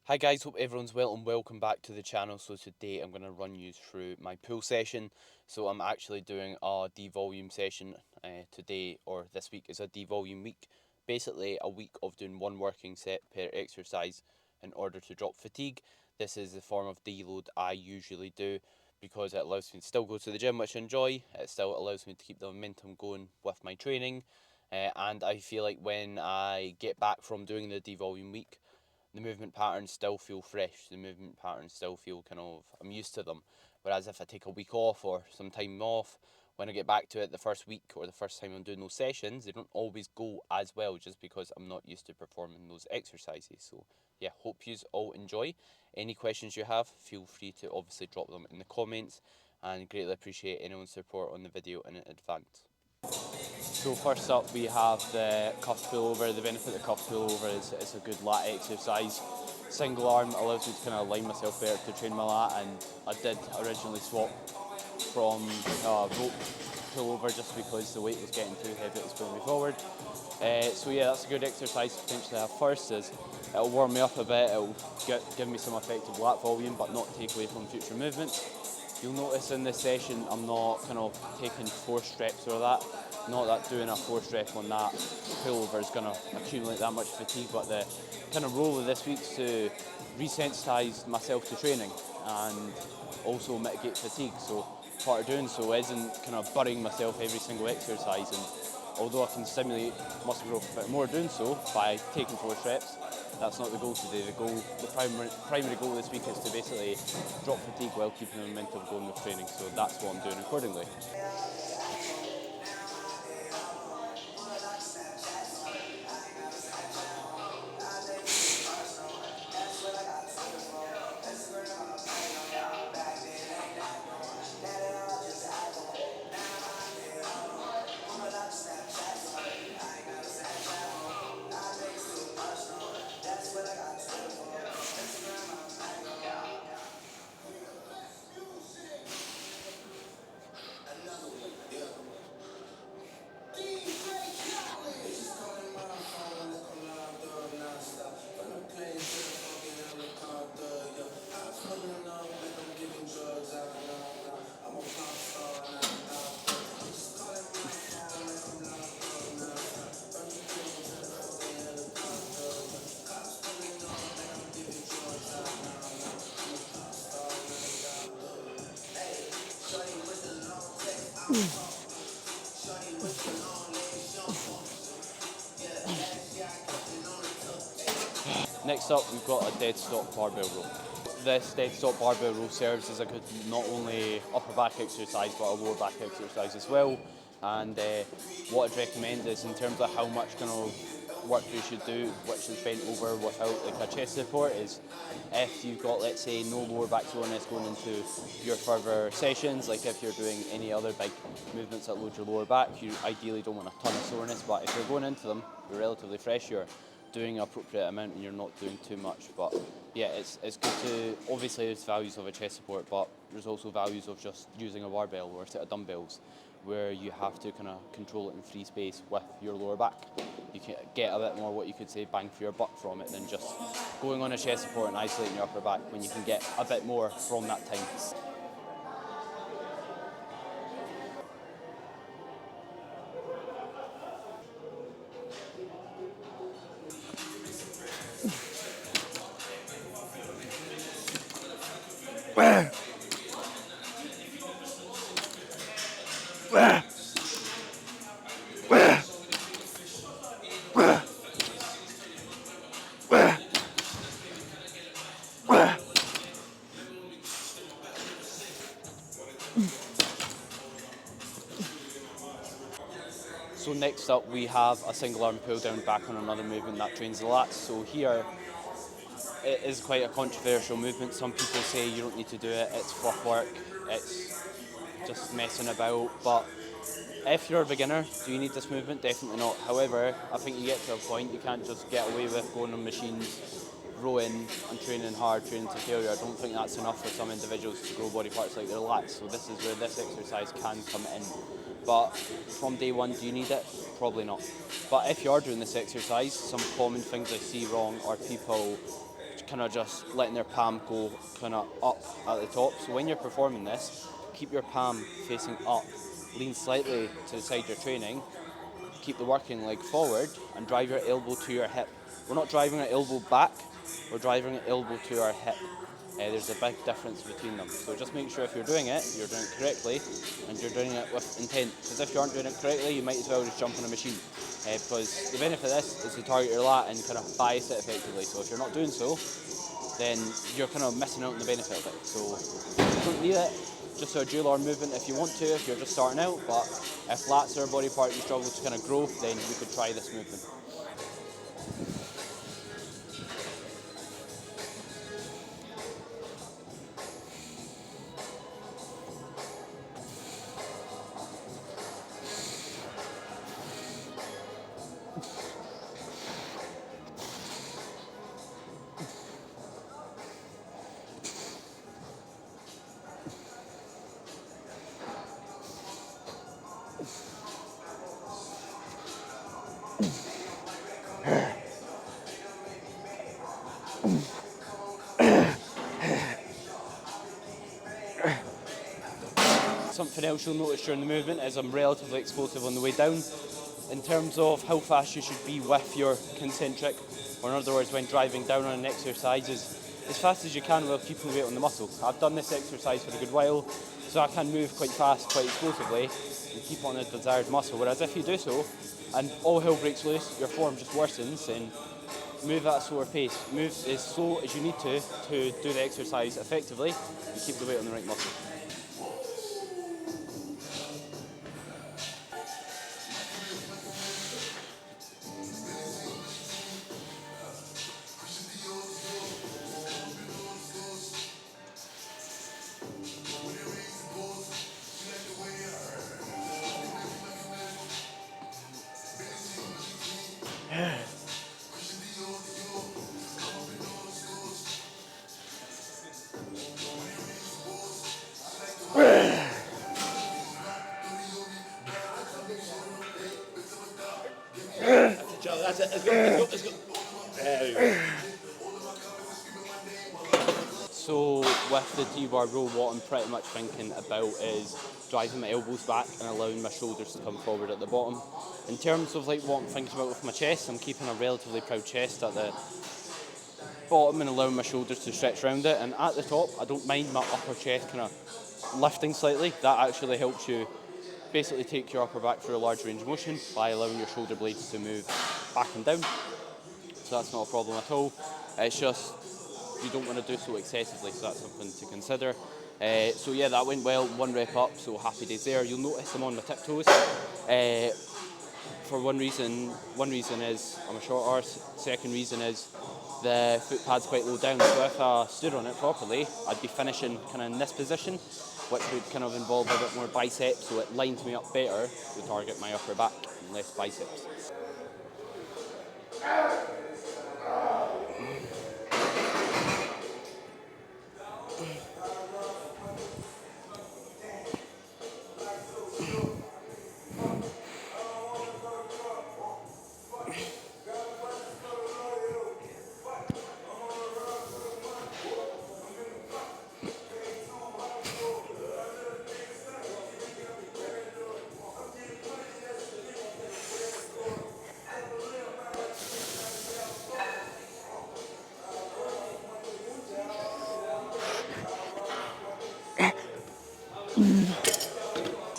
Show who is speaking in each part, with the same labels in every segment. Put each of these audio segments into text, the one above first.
Speaker 1: Hi guys, hope everyone's well and welcome back to the channel. So today I'm going to run you through my pull session. So I'm actually doing a devolume session today, or this week is a devolume week. Basically a week of doing one working set per exercise in order to drop fatigue. This is the form of deload I usually do because it allows me to still go to the gym, which I enjoy. It still allows me to keep the momentum going with my training. And I feel like when I get back from doing the devolume week, the movement patterns still feel fresh. The movement patterns still feel I'm used to them. Whereas if I take a week off or some time off, when I get back to it the first week or the first time I'm doing those sessions, they don't always go as well just because I'm not used to performing those exercises. So yeah, hope you all enjoy. Any questions you have, feel free to obviously drop them in the comments, and greatly appreciate anyone's support on the video in advance. So first up we have the cuff pullover. The benefit of the cuff pullover is it's a good lat exercise. Single arm allows me to kind of align myself better to train my lat, and I did originally swap from rope pullover just because the weight was getting too heavy, it was pulling me forward. So yeah, that's a good exercise to potentially have first. Is it'll warm me up a bit, it'll give me some effective lat volume but not take away from future movements. You'll notice in this session I'm not kind of taking 4 reps or that. Not that doing a 4th rep on that pullover is going to accumulate that much fatigue, but the kind of role of this week's to resensitise myself to training and also mitigate fatigue. So part of doing so isn't kind of burying myself every single exercise, and although I can stimulate muscle growth a bit more doing so by taking 4 reps, that's not the goal today. The primary goal this week is to basically drop fatigue while keeping the momentum going with training. So that's what I'm doing accordingly. Next up, we've got a dead stock barbell row. This dead stock barbell row serves as a good not only upper back exercise but a lower back exercise as well. And what I'd recommend is, in terms of how much kind of work you should do, which is bent over without like a chest support, is if you've got, let's say, no lower back soreness going into your further sessions, like if you're doing any other big movements that load your lower back, you ideally don't want a ton of soreness, but if you're going into them, you're relatively fresh, you're doing an appropriate amount and you're not doing too much. But yeah, it's good to, obviously there's values of a chest support, but there's also values of just using a barbell or a set of dumbbells where you have to kind of control it in free space with your lower back. You can get a bit more, what you could say, bang for your buck from it than just going on a chest support and isolating your upper back, when you can get a bit more from that time. So next up we have a single arm pull down back on another movement that trains the lats. So here it is quite a controversial movement. Some people say you don't need to do it, it's fluff work, it's just messing about. But if you're a beginner, do you need this movement? Definitely not. However, I think you get to a point, you can't just get away with going on machines, rowing and training hard, training to failure. I don't think that's enough for some individuals to grow body parts like their lats. So this is where this exercise can come in. But from day one, do you need it? Probably not. But if you are doing this exercise, some common things I see wrong are people kind of just letting their palm go kind of up at the top. So when you're performing this, keep your palm facing up, lean slightly to the side you're training, keep the working leg forward and drive your elbow to your hip. We're not driving our elbow back, we're driving our elbow to our hip. There's a big difference between them. So just make sure if you're doing it correctly and you're doing it with intent. Because if you aren't doing it correctly, you might as well just jump on a machine. Because the benefit of this is to target your lat and kind of bias it effectively. So if you're not doing so, then you're kind of missing out on the benefit of it. So you don't need it. Just a dual arm movement if you want to, if you're just starting out. But if lats are a body part you struggle to kind of grow, then you could try this movement. Something else you'll notice during the movement is I'm relatively explosive on the way down in terms of how fast you should be with your concentric, or in other words when driving down on an exercise is as fast as you can while keeping the weight on the muscle. I've done this exercise for a good while, so I can move quite fast, quite explosively and keep on the desired muscle, whereas if you do so and all hell breaks loose, your form just worsens, and move at a slower pace. Move as slow as you need to do the exercise effectively and keep the weight on the right muscle. That's it. Let's go. Let's go. There you go. So with the T-bar row, what I'm pretty much thinking about is driving my elbows back and allowing my shoulders to come forward at the bottom. In terms of like what I'm thinking about with my chest, I'm keeping a relatively proud chest at the bottom and allowing my shoulders to stretch around it. And at the top, I don't mind my upper chest kind of lifting slightly. That actually helps you basically take your upper back through a large range of motion by allowing your shoulder blades to move back and down. So that's not a problem at all. It's just you don't want to do so excessively, so that's something to consider. So yeah, that went well, 1 rep up, so happy days there. You'll notice I'm on my tiptoes. For one reason is I'm a short arse. Second reason is the foot pad's quite low down, so if I stood on it properly, I'd be finishing kind of in this position, which would kind of involve a bit more biceps, so it lines me up better to target my upper back and less biceps.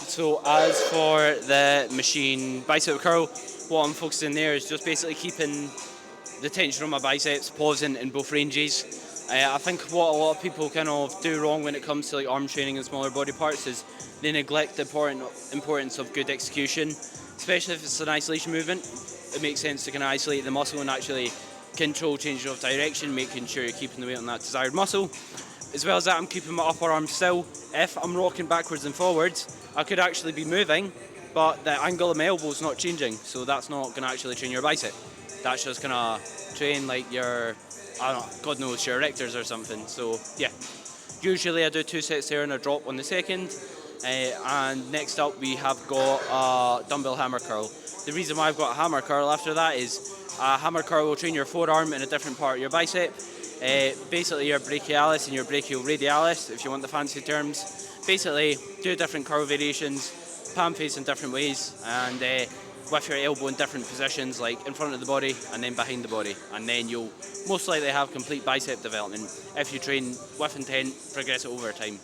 Speaker 1: So as for the machine bicep curl, what I'm focusing there is just basically keeping the tension on my biceps, pausing in both ranges. I think what a lot of people kind of do wrong when it comes to like arm training and smaller body parts is they neglect the importance of good execution, especially if it's an isolation movement. It makes sense to kind of isolate the muscle and actually control change of direction, making sure you're keeping the weight on that desired muscle. As well as that, I'm keeping my upper arm still. If I'm rocking backwards and forwards, I could actually be moving, but the angle of my elbow is not changing, so that's not going to actually train your bicep. That's just going to train like your, I don't know, God knows, your erectors or something. So yeah, usually I do 2 sets there and a drop on the second. And next up we have got a dumbbell hammer curl. The reason why I've got a hammer curl after that is a hammer curl will train your forearm in a different part of your bicep.
Speaker 2: Basically your brachialis and your brachioradialis, if you want the fancy terms. Basically, do different curl variations, palm face in different ways, and with your elbow in different positions, like in front of the body and then behind the body. And then you'll most likely have complete bicep development if you train with intent, progress it over time.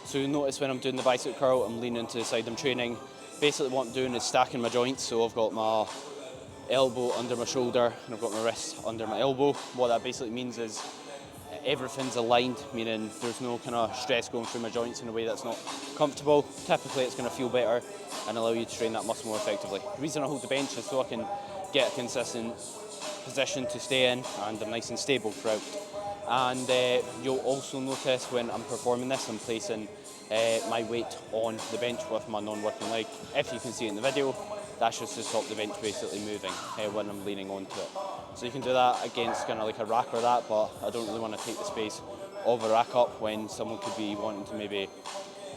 Speaker 2: So you'll notice when I'm doing the bicep curl, I'm leaning to the side I'm training. Basically what I'm doing is stacking my joints, so I've got my elbow under my shoulder and I've got my wrist under my elbow. What that basically means is everything's aligned, meaning there's no kind of stress going through my joints in a way that's not comfortable. Typically it's going to feel better and allow you to train that muscle more effectively. The reason I hold the bench is so I can get a consistent position to stay in and I'm nice and stable throughout. And you'll also notice when I'm performing this, I'm placing my weight on the bench with my non-working leg. If you can see it in the video, that's just to stop the bench basically moving when I'm leaning onto it. So you can do that against kind of like a rack or that, but I don't really want to take the space of a rack up when someone could be wanting to maybe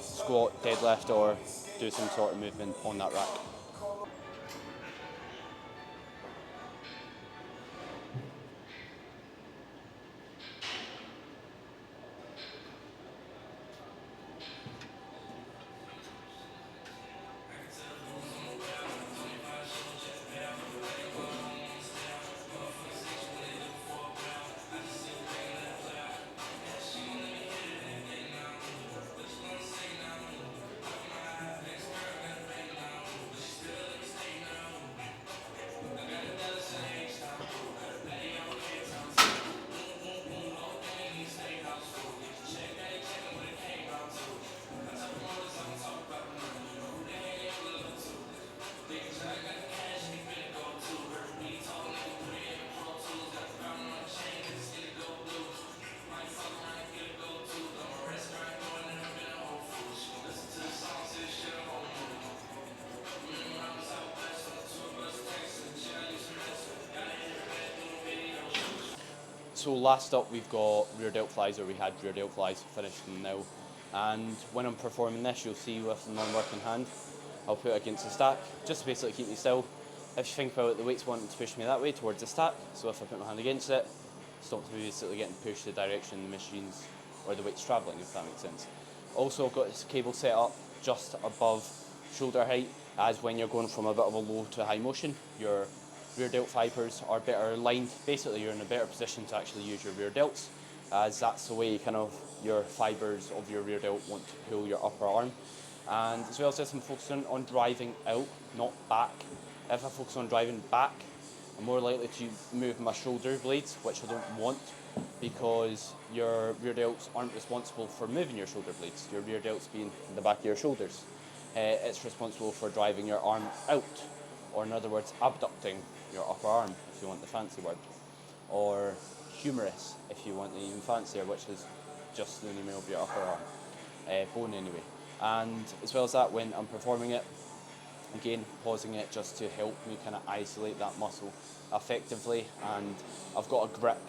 Speaker 2: squat, deadlift, or do some sort of movement on that rack. So last up we've got rear delt flies, or we had rear delt flies, finished them now. And when I'm performing this, you'll see with the non-working hand, I'll put it against the stack, just to basically keep me still. If you think about it, the weight's wanting to push me that way towards the stack, so if I put my hand against it, it stops me basically getting pushed the direction the machine's or the weight's travelling, if that makes sense. Also, I've got this cable set up just above shoulder height, as when you're going from a bit of a low to a high motion, your rear delt fibers are better aligned. Basically, you're in a better position to actually use your rear delts, as that's the way kind of your fibers of your rear delt want to pull your upper arm. And as well as this, I'm focusing on driving out, not back. If I focus on driving back, I'm more likely to move my shoulder blades, which I don't want, because your rear delts aren't responsible for moving your shoulder blades. Your rear delts being the back of your shoulders. It's responsible for driving your arm out, or in other words, abducting your upper arm, if you want the fancy word, or humerus, if you want the even fancier, which is just the name of your upper arm, bone anyway. And as well as that, when I'm performing it, again, pausing it just to help me kind of isolate that muscle effectively. And I've got a grip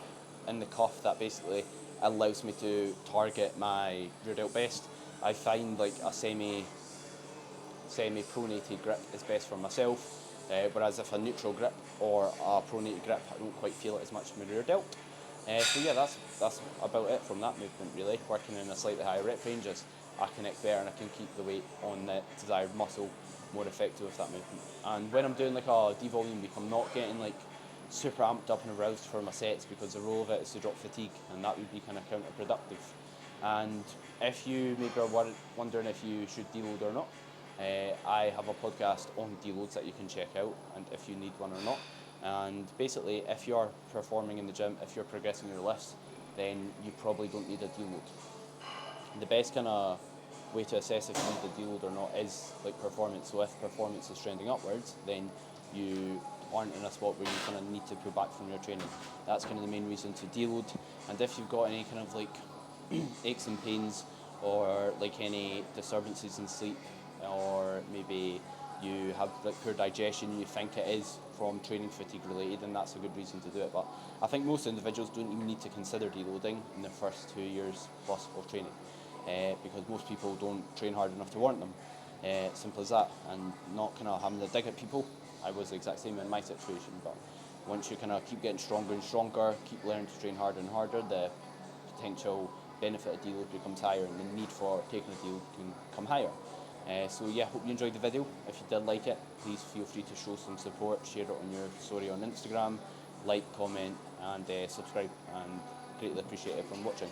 Speaker 2: in the cuff that basically allows me to target my rear delt best. I find like a semi-pronated grip is best for myself, whereas if a neutral grip or a pronated grip, I don't quite feel it as much in my rear delt. So yeah, that's about it from that movement really. Working in a slightly higher rep range, as I connect better and I can keep the weight on the desired muscle more effective with that movement. And when I'm doing like a devolume week, I'm not getting like super amped up and aroused for my sets, because the role of it is to drop fatigue, and that would be kind of counterproductive. And if you maybe are wondering if you should deload or not, I have a podcast on deloads that you can check out, and if you need one or not. And basically, if you're performing in the gym, if you're progressing your lifts, then you probably don't need a deload. The best kind of way to assess if you need a deload or not is like performance. So if performance is trending upwards, then you aren't in a spot where you kind of need to pull back from your training. That's kind of the main reason to deload. And if you've got any kind of like aches and pains or like any disturbances in sleep, or maybe you have like poor digestion, you think it is from training fatigue related, and that's a good reason to do it. But I think most individuals don't even need to consider deloading in the first 2 years plus of training, because most people don't train hard enough to warrant them. Simple as that, and not kind of having to dig at people. I was the exact same in my situation, but once you kind of keep getting stronger and stronger, keep learning to train harder and harder, the potential benefit of deload becomes higher, and the need for taking a deload can come higher. So yeah, hope you enjoyed the video. If you did like it, please feel free to show some support, share it on your story on Instagram, like, comment, and subscribe, and greatly appreciate everyone watching.